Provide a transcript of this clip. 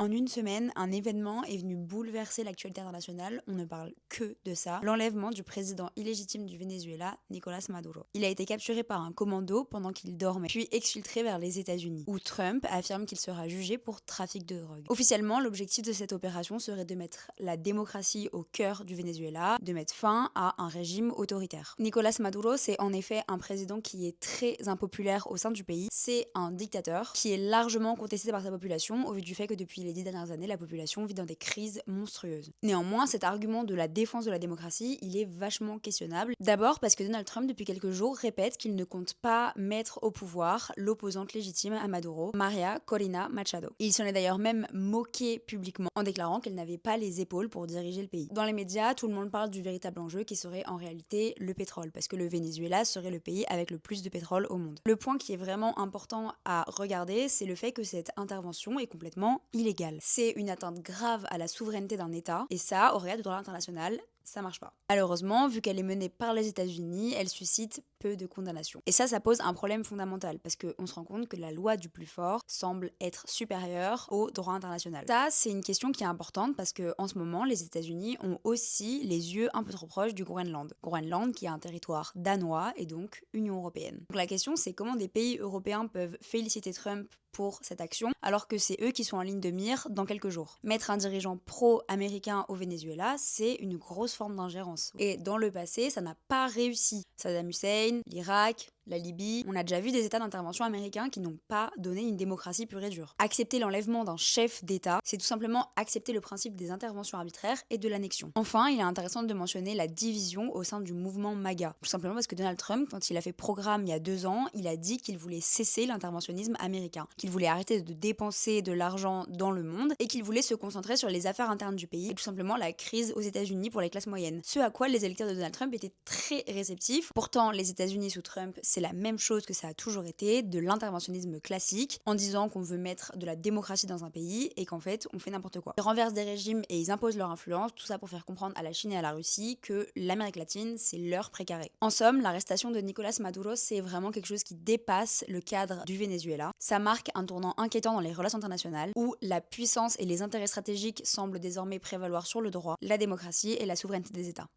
En une semaine, un événement est venu bouleverser l'actualité internationale, on ne parle que de ça, l'enlèvement du président illégitime du Venezuela, Nicolás Maduro. Il a été capturé par un commando pendant qu'il dormait, puis exfiltré vers les États-Unis, où Trump affirme qu'il sera jugé pour trafic de drogue. Officiellement, l'objectif de cette opération serait de mettre la démocratie au cœur du Venezuela, de mettre fin à un régime autoritaire. Nicolás Maduro, c'est en effet un président qui est très impopulaire au sein du pays. C'est un dictateur qui est largement contesté par sa population au vu du fait que depuis les 10 dernières années, la population vit dans des crises monstrueuses. Néanmoins, cet argument de la défense de la démocratie, il est vachement questionnable. D'abord parce que Donald Trump, depuis quelques jours, répète qu'il ne compte pas mettre au pouvoir l'opposante légitime à Maduro, Maria Corina Machado. Il s'en est d'ailleurs même moqué publiquement en déclarant qu'elle n'avait pas les épaules pour diriger le pays. Dans les médias, tout le monde parle du véritable enjeu qui serait en réalité le pétrole, parce que le Venezuela serait le pays avec le plus de pétrole au monde. Le point qui est vraiment important à regarder, c'est le fait que cette intervention est complètement illégale. C'est une atteinte grave à la souveraineté d'un État, et ça, au regard du droit international, ça marche pas. Malheureusement, vu qu'elle est menée par les États-Unis, elle suscite peu de condamnations. Et ça pose un problème fondamental, parce qu'on se rend compte que la loi du plus fort semble être supérieure au droit international. Ça, c'est une question qui est importante, parce qu'en ce moment, les États-Unis ont aussi les yeux un peu trop proches du Groenland. Groenland qui est un territoire danois et donc Union européenne. Donc la question, c'est comment des pays européens peuvent féliciter Trump pour cette action, alors que c'est eux qui sont en ligne de mire dans quelques jours. Mettre un dirigeant pro-américain au Venezuela, c'est une grosse forme d'ingérence. Et dans le passé, ça n'a pas réussi. Saddam Hussein, l'Irak, la Libye, on a déjà vu des états d'intervention américains qui n'ont pas donné une démocratie pure et dure. Accepter l'enlèvement d'un chef d'État, c'est tout simplement accepter le principe des interventions arbitraires et de l'annexion. Enfin, il est intéressant de mentionner la division au sein du mouvement MAGA. Tout simplement parce que Donald Trump, quand il a fait programme il y a 2 ans, il a dit qu'il voulait cesser l'interventionnisme américain, qu'il voulait arrêter de dépenser de l'argent dans le monde et qu'il voulait se concentrer sur les affaires internes du pays et tout simplement la crise aux États-Unis pour les classes moyennes. Ce à quoi les électeurs de Donald Trump étaient très réceptifs. Pourtant, les États-Unis sous Trump, c'est la même chose que ça a toujours été, de l'interventionnisme classique, en disant qu'on veut mettre de la démocratie dans un pays et qu'en fait, on fait n'importe quoi. Ils renversent des régimes et ils imposent leur influence, tout ça pour faire comprendre à la Chine et à la Russie que l'Amérique latine, c'est leur précaré. En somme, l'arrestation de Nicolás Maduro, c'est vraiment quelque chose qui dépasse le cadre du Venezuela. Ça marque un tournant inquiétant dans les relations internationales, où la puissance et les intérêts stratégiques semblent désormais prévaloir sur le droit, la démocratie et la souveraineté des États.